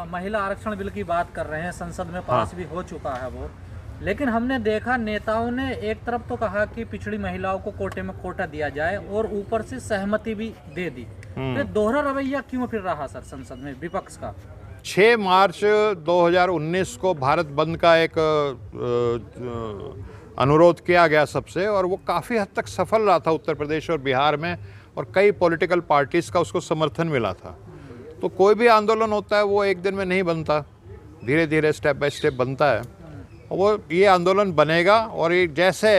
महिला आरक्षण बिल की बात कर रहे हैं, संसद में पास भी हो चुका है वो। लेकिन हमने देखा नेताओं ने एक तरफ तो कहा कि पिछड़ी महिलाओं को कोटे में कोटा दिया जाए और ऊपर से सहमति भी दे दी। तो दोहरा रवैया क्यों फिर रहा सर संसद में विपक्ष का? 6 मार्च 2019 को भारत बंद का एक अनुरोध किया गया सबसे, और वो काफ़ी हद तक सफल रहा था उत्तर प्रदेश और बिहार में, और कई पॉलिटिकल पार्टीज़ का उसको समर्थन मिला था। तो कोई भी आंदोलन होता है वो एक दिन में नहीं बनता, धीरे धीरे स्टेप बाय स्टेप बनता है। और वो ये आंदोलन बनेगा, और ये जैसे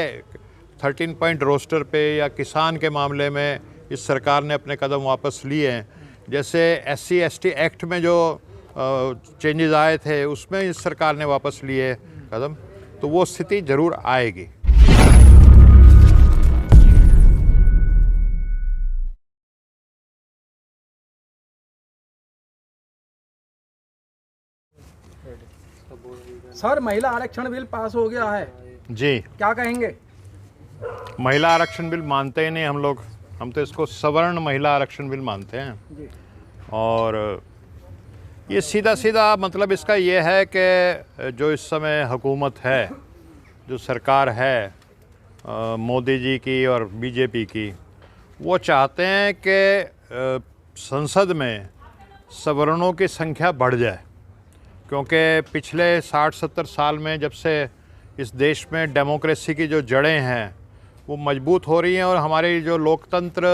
13 पॉइंट रोस्टर पे या किसान के मामले में इस सरकार ने अपने कदम वापस लिए हैं, जैसे SC ST एक्ट में जो चेंजेस आए थे उसमें इस सरकार ने वापस लिए कदम, तो वो स्थिति जरूर आएगी। सर, महिला आरक्षण बिल पास हो गया है जी, क्या कहेंगे? महिला आरक्षण बिल मानते ही नहीं हम लोग, हम तो इसको सवर्ण महिला आरक्षण बिल मानते हैं जी। और ये सीधा सीधा मतलब इसका ये है कि जो इस समय हुकूमत है, जो सरकार है मोदी जी की और बीजेपी की, वो चाहते हैं कि संसद में सवर्णों की संख्या बढ़ जाए, क्योंकि पिछले 60-70 साल में जब से इस देश में डेमोक्रेसी की जो जड़ें हैं वो मजबूत हो रही हैं और हमारी जो लोकतंत्र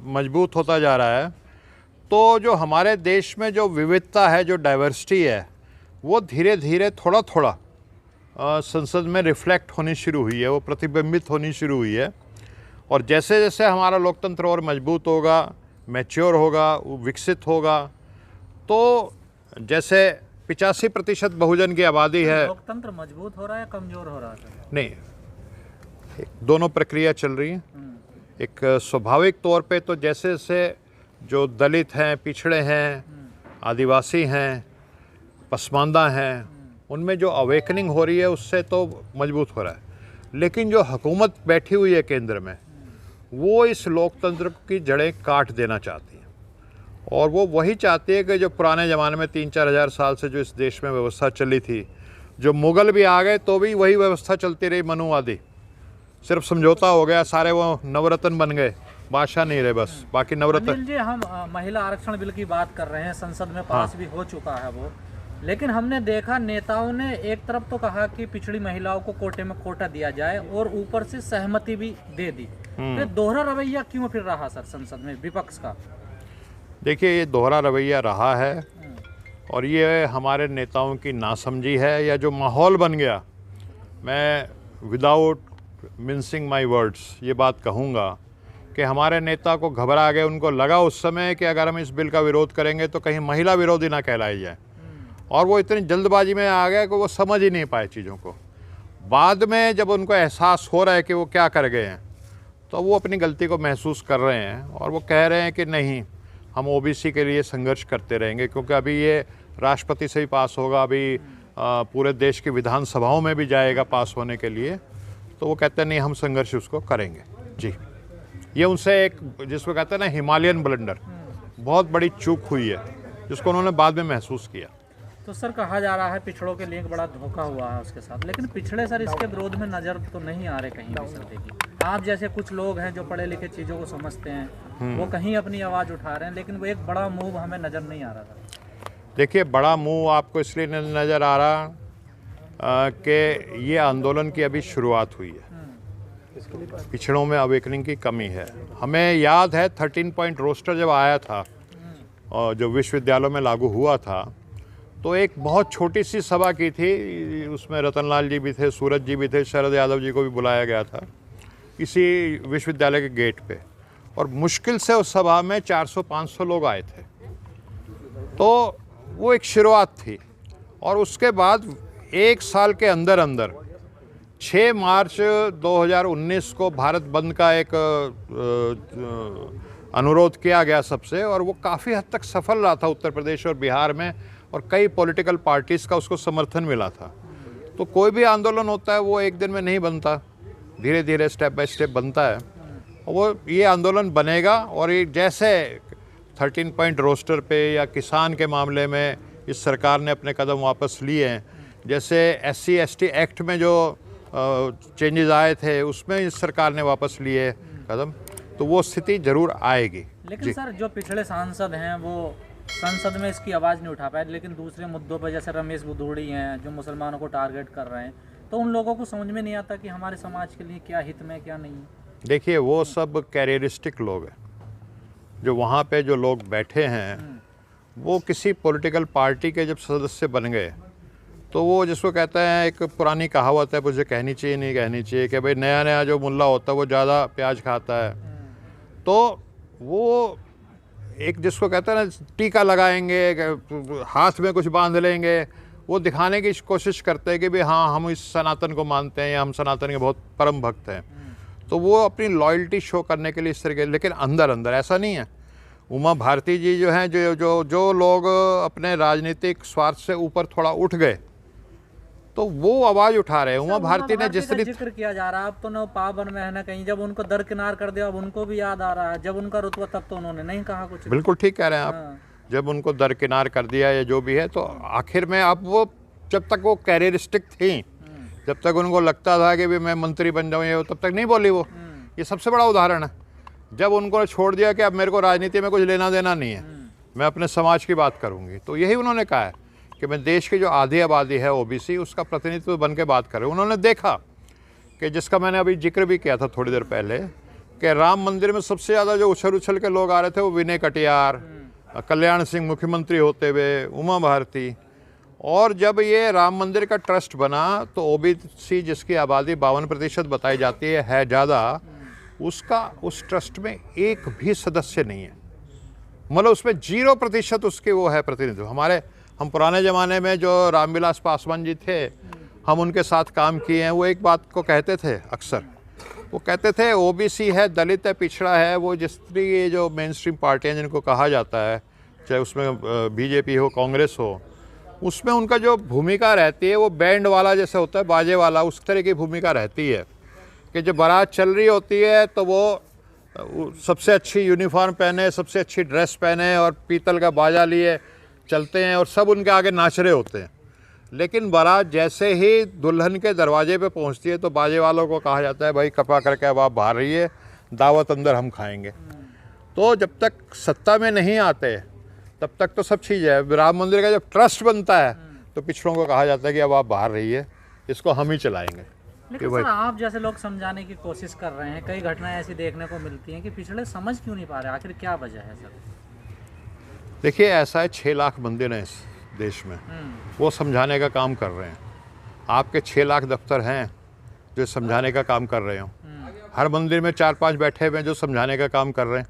मजबूत होता जा रहा है, तो जो हमारे देश में जो विविधता है, जो डाइवर्सिटी है, वो धीरे धीरे थोड़ा थोड़ा संसद में रिफ्लेक्ट होनी शुरू हुई है, वो प्रतिबिंबित होनी शुरू हुई है। और जैसे जैसे हमारा लोकतंत्र और मजबूत होगा, मैच्योर होगा, वो विकसित होगा, तो जैसे 85% बहुजन की आबादी है। लोकतंत्र मजबूत हो रहा है या कमजोर हो रहा है? नहीं, दोनों प्रक्रिया चल रही है। एक स्वाभाविक तौर पे तो जैसे जैसे जो दलित हैं, पिछड़े हैं, आदिवासी हैं, पसमानदा हैं, उनमें जो अवेकनिंग हो रही है उससे तो मजबूत हो रहा है। लेकिन जो हुकूमत बैठी हुई है केंद्र में, वो इस लोकतंत्र की जड़ें काट देना चाहती है, और वो वही चाहती है कि जो पुराने ज़माने में 3-4 हज़ार साल से जो इस देश में व्यवस्था चली थी, जो मुग़ल भी आ गए तो भी वही व्यवस्था चलती रही, मनुवादी। सिर्फ समझौता हो गया, सारे वो नवरत्न बन गए, बादशाह नहीं रहे बस, बाकी नवरत्न। अनिल जी, हम महिला आरक्षण बिल की बात कर रहे हैं, संसद में पास भी हो चुका है वो। लेकिन हमने देखा नेताओं ने एक तरफ तो कहा कि पिछड़ी महिलाओं को कोटे में कोटा दिया जाए और ऊपर से सहमति भी दे दी। तो दोहरा रवैया क्यों फिर रहा सर संसद में विपक्ष का? देखिए, ये दोहरा रवैया रहा है, और ये हमारे नेताओं की नासमझी है, या जो माहौल बन गया। मैं विदाउट मिंसिंग माय वर्ड्स ये बात कहूँगा कि हमारे नेता को घबरा गए, उनको लगा उस समय कि अगर हम इस बिल का विरोध करेंगे तो कहीं महिला विरोधी ना कहलाए जाए, और वो इतनी जल्दबाजी में आ गए कि वो समझ ही नहीं पाए चीज़ों को। बाद में जब उनको एहसास हो रहा है कि वो क्या कर गए हैं, तो वो अपनी गलती को महसूस कर रहे हैं, और वो कह रहे हैं कि नहीं, हम OBC के लिए संघर्ष करते रहेंगे, क्योंकि अभी ये राष्ट्रपति से भी पास होगा, अभी पूरे देश की विधानसभाओं में भी जाएगा पास होने के लिए। तो वो कहते हैं नहीं, हम संघर्ष उसको करेंगे। जी, ये उनसे एक जिसको कहते हैं ना हिमालयन ब्लंडर, बहुत बड़ी चूक हुई है, जिसको उन्होंने बाद में महसूस किया। तो सर, कहा जा रहा है पिछड़ों के लिए एक बड़ा धोखा हुआ है उसके साथ, लेकिन पिछड़े सर इसके विरोध में नजर तो नहीं आ रहे कहीं भी सर। देखिए, आप जैसे कुछ लोग हैं जो पढ़े लिखे चीज़ों को समझते हैं, वो कहीं अपनी आवाज़ उठा रहे हैं, लेकिन वो एक बड़ा मूव हमें नज़र नहीं आ रहा था। देखिए, बड़ा मूव आपको इसलिए नज़र आ रहा कि ये आंदोलन की अभी शुरुआत हुई है, पिछड़ों में अवेकनिंग की कमी है। हमें याद है 13 पॉइंट रोस्टर जब आया था और जो विश्वविद्यालयों में लागू हुआ था, तो एक बहुत छोटी सी सभा की थी, उसमें रतनलाल जी भी थे, सूरज जी भी थे, शरद यादव जी को भी बुलाया गया था इसी विश्वविद्यालय के गेट पे, और मुश्किल से उस सभा में 400-500 लोग आए थे। तो वो एक शुरुआत थी, और उसके बाद एक साल के अंदर अंदर 6 मार्च 2019 को भारत बंद का एक अनुरोध किया गया सबसे, और वो काफ़ी हद तक सफल रहा था उत्तर प्रदेश और बिहार में, और कई पॉलिटिकल पार्टीज़ का उसको समर्थन मिला था। तो कोई भी आंदोलन होता है वो एक दिन में नहीं बनता, धीरे धीरे स्टेप बाय स्टेप बनता है। और वो ये आंदोलन बनेगा, और ये जैसे 13 पॉइंट रोस्टर पे या किसान के मामले में इस सरकार ने अपने कदम वापस लिए हैं। जैसे SC/ST एक्ट में जो चेंजेस आए थे उसमें इस सरकार ने वापस लिए कदम, तो वो स्थिति जरूर आएगी। लेकिन सर जो पिछले सांसद हैं वो संसद में इसकी आवाज़ नहीं उठा पाए, लेकिन दूसरे मुद्दों पर जैसे रमेश बुधूड़ी हैं जो मुसलमानों को टारगेट कर रहे हैं, तो उन लोगों को समझ में नहीं आता कि हमारे समाज के लिए क्या हित में क्या नहीं है। देखिए वो सब कैरियरिस्टिक लोग हैं, जो वहाँ पे जो लोग बैठे हैं वो किसी पॉलिटिकल पार्टी के जब सदस्य बन गए तो वो जिसको कहते हैं, एक पुरानी कहावत है, मुझे कहनी चाहिए नहीं कहनी चाहिए, कि भाई नया नया जो मुल्ला होता है वो ज़्यादा प्याज खाता है। तो वो एक जिसको कहते हैं ना टीका लगाएंगे, हाथ में कुछ बांध लेंगे, वो दिखाने की कोशिश करते हैं कि भाई हाँ हम इस सनातन को मानते हैं या हम सनातन के बहुत परम भक्त हैं। तो वो अपनी लॉयल्टी शो करने के लिए इस तरीके, लेकिन अंदर अंदर ऐसा नहीं है। उमा भारती जी जो हैं, जो लोग अपने राजनीतिक स्वार्थ से ऊपर थोड़ा उठ गए तो वो आवाज़ उठा रहे हैं। उमा भारती ने जिस तरीके जिक्र किया जा रहा है, अब तो न पावन में है ना कहीं, जब उनको दरकिनार कर दिया अब उनको भी याद आ रहा है, जब उनका रुतबा तब तो उन्होंने नहीं कहा कुछ। बिल्कुल ठीक कह रहे हैं आप। जब उनको दरकिनार कर दिया या जो भी है, तो आखिर में अब वो जब तक वो कैरियरिस्टिक थी, जब तक उनको लगता था कि भी मैं मंत्री बन जाऊँ, ये तब तक नहीं बोली वो। ये सबसे बड़ा उदाहरण है। जब उनको छोड़ दिया कि अब मेरे को राजनीति में कुछ लेना देना नहीं है, मैं अपने समाज की बात करूँगी, तो यही उन्होंने कहा है कि मैं देश की जो आधी आबादी है OBC उसका प्रतिनिधित्व बन के बात कर रहा हूँ। उन्होंने देखा कि जिसका मैंने अभी जिक्र भी किया था थोड़ी देर पहले, कि राम मंदिर में सबसे ज़्यादा जो उछल के लोग आ रहे थे वो विनय कटियार, कल्याण सिंह मुख्यमंत्री होते हुए, उमा भारती। और जब ये राम मंदिर का ट्रस्ट बना तो OBC जिसकी आबादी 52% बताई जाती है ज़्यादा, उसका उस ट्रस्ट में एक भी सदस्य नहीं है। मतलब उसमें 0% उसके वो है प्रतिनिधित्व। हम पुराने ज़माने में जो रामविलास पासवान जी थे, हम उनके साथ काम किए हैं, वो एक बात को कहते थे अक्सर, वो कहते थे OBC है, दलित है, पिछड़ा है, वो जिस तरह ये जो मेन स्ट्रीम पार्टियाँ जिनको कहा जाता है, चाहे उसमें BJP हो, कांग्रेस हो, उसमें उनका जो भूमिका रहती है वो बैंड वाला जैसे होता है, बाजे वाला, उस तरह की भूमिका रहती है कि जब बारात चल रही होती है तो वो सबसे अच्छी यूनिफॉर्म पहने, सबसे अच्छी ड्रेस पहने और पीतल का बाजा लिए चलते हैं और सब उनके आगे नाच रहे होते हैं। लेकिन बारात जैसे ही दुल्हन के दरवाजे पे पहुंचती है तो बाजे वालों को कहा जाता है भाई कृपा करके अब आप बाहर रहिए, दावत अंदर हम खाएंगे। तो जब तक सत्ता में नहीं आते तब तक तो सब चीज़ है। राम मंदिर का जब ट्रस्ट बनता है तो पिछड़ों को कहा जाता है कि अब आप बाहर रहिए, इसको हम ही चलाएंगे। लेकिन सर आप जैसे लोग समझाने की कोशिश कर रहे हैं, कई घटनाएं ऐसी देखने को मिलती हैं कि पिछड़े समझ क्यों नहीं पा रहे, आखिर क्या वजह है सर? देखिए ऐसा है, 6 लाख मंदिर हैं इस देश में, वो समझाने का काम कर रहे हैं। आपके 6 लाख दफ्तर हैं जो समझाने का काम कर रहे हो, हर मंदिर में 4-5 बैठे हुए हैं जो समझाने का काम कर रहे हैं,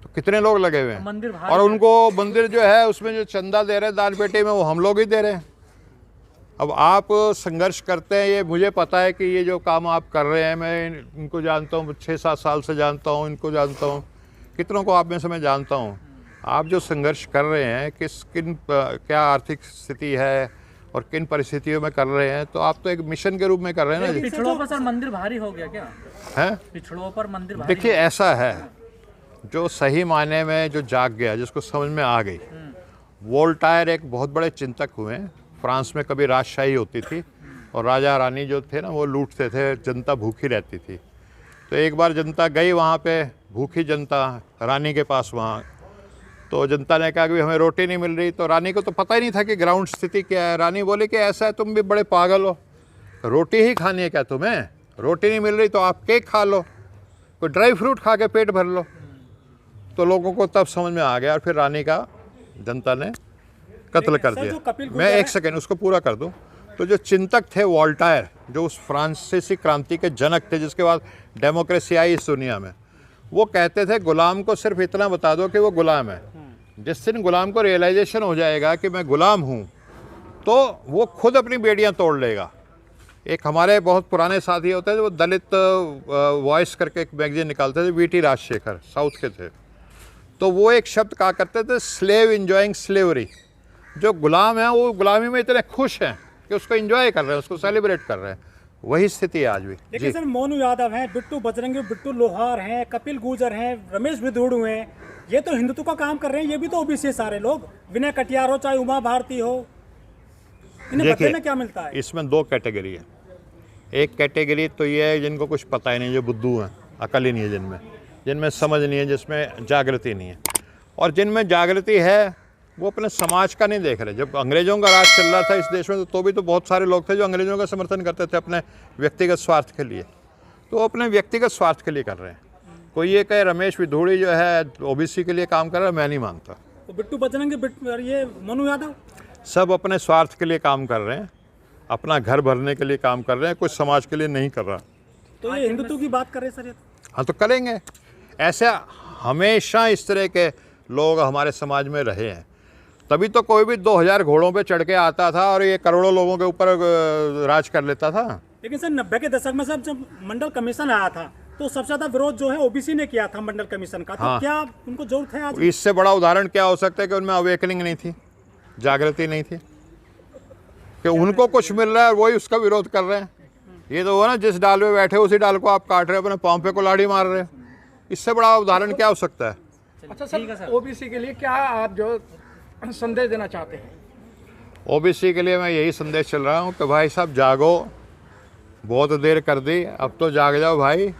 तो कितने लोग लगे हुए हैं। और उनको मंदिर जो है उसमें जो चंदा दे रहे हैं दान पेटी में, वो हम लोग ही दे रहे हैं। अब आप संघर्ष करते हैं, ये मुझे पता है कि ये जो काम आप कर रहे हैं, मैं इनको जानता हूँ, 6-7 साल से जानता हूँ, इनको जानता हूँ, कितनों को आप में से मैं जानता हूँ। आप जो संघर्ष कर रहे हैं, क्या आर्थिक स्थिति है और किन परिस्थितियों में कर रहे हैं, तो आप तो एक मिशन के रूप में कर रहे हैं ना। पिछड़ों पर सर मंदिर भारी हो गया क्या है? पिछड़ों पर मंदिर भारी? देखिए ऐसा है, जो सही मायने में जो जाग गया, जिसको समझ में आ गई। वोल्टायर एक बहुत बड़े चिंतक हुए हैं। फ्रांस में कभी राजशाही होती थी और राजा रानी जो थे ना वो लूटते थे, जनता भूखी रहती थी। तो एक बार जनता गई वहाँ पे, भूखी जनता रानी के पास वहाँ, तो जनता ने कहा कि हमें रोटी नहीं मिल रही। तो रानी को तो पता ही नहीं था कि ग्राउंड स्थिति क्या है। रानी बोली कि ऐसा है, तुम भी बड़े पागल हो, रोटी ही खानी है क्या तुम्हें? रोटी नहीं मिल रही तो आप केक खा लो, कोई ड्राई फ्रूट खा के पेट भर लो। तो लोगों को तब समझ में आ गया और फिर रानी का जनता ने कत्ल कर दिया। मैं एक सेकेंड उसको पूरा कर दूं। तो जो चिंतक थे वोल्टायर, जो उस फ्रांसीसी क्रांति के जनक थे जिसके बाद डेमोक्रेसी आई इस दुनिया में, वो कहते थे गुलाम को सिर्फ इतना बता दो कि वो गुलाम है। जिस दिन गुलाम को रियलाइजेशन हो जाएगा कि मैं गुलाम हूँ, तो वो खुद अपनी बेड़ियाँ तोड़ लेगा। एक हमारे बहुत पुराने साथी होते थे, वो दलित वॉइस करके एक मैगजीन निकालते थे, VT राजशेखर, साउथ के थे। तो वो एक शब्द कहा करते थे, स्लेव इंजॉइंग स्लेवरी। जो गुलाम है वो गुलामी में इतने खुश हैं कि उसको एंजॉय कर रहे हैं, उसको सेलिब्रेट कर रहे हैं। वही स्थिति है आज भी। लेकिन सर मोनू यादव हैं, बिट्टू बजरंगी, बिट्टू लोहार हैं, कपिल गुर्जर हैं, रमेश विधुड़ू हैं, ये तो हिंदुत्व का काम कर रहे हैं, ये भी तो ओबीसी सारे लोग, विनय कटियार हो चाहे उमा भारती हो, इन्हें बदले में क्या मिलता है? इसमें दो कैटेगरी है। एक कैटेगरी तो ये है जिनको कुछ पता ही नहीं, जो बुद्धू हैं, अकल ही नहीं है जिनमें समझ नहीं है, जिसमें जागृति नहीं है। और जिनमें जागृति है वो अपने समाज का नहीं देख रहे। जब अंग्रेज़ों का राज चल रहा था इस देश में तो भी तो बहुत सारे लोग थे जो अंग्रेज़ों का समर्थन करते थे अपने व्यक्तिगत स्वार्थ के लिए, तो वो अपने व्यक्तिगत स्वार्थ के लिए कर रहे हैं। कोई ये कहे रमेश विधुड़ी जो है ओबीसी के लिए काम कर रहा है, मैं नहीं मानता। तो बिट्टू बजरंगी, ये मोनू यादव सब अपने स्वार्थ के लिए काम कर रहे हैं, अपना घर भरने के लिए काम कर रहे हैं, कुछ समाज के लिए नहीं कर रहा। तो ये हिंदुत्व की बात कर रहे हैं सर? ये हाँ तो करेंगे। ऐसे हमेशा इस तरह के लोग हमारे समाज में रहे हैं, तभी तो कोई भी 2000 घोड़ों पे चढ़ के आता था और ये करोड़ों लोगों के ऊपर राज कर लेता था। लेकिन सर 90 के दशक में जब मंडल कमीशन आया था तो सबसे ज्यादा विरोध जो है ओबीसी ने किया था मंडल कमीशन का। तो क्या उनको जरूरत है आज? इससे बड़ा उदाहरण क्या हो सकता है कि उनमें अवेकनिंग नहीं थी, जागृति नहीं थी, कि उनको कुछ मिल रहा है वही उसका विरोध कर रहे हैं। ये तो हो ना, जिस डाल पे बैठे उसी डाल को आप काट रहे हो, अपने पाँव पे कुल्हाड़ी मार रहे हो। इससे बड़ा उदाहरण क्या हो सकता है? अच्छा सर, ओबीसी के लिए क्या आप जो संदेश देना चाहते हैं? ओबीसी के लिए मैं यही संदेश चल रहा हूँ कि भाई साहब जागो, बहुत देर कर दी, अब तो जाग जाओ भाई।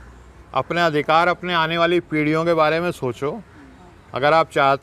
अपने अधिकार, अपने आने वाली पीढ़ियों के बारे में सोचो। अगर आप चाहते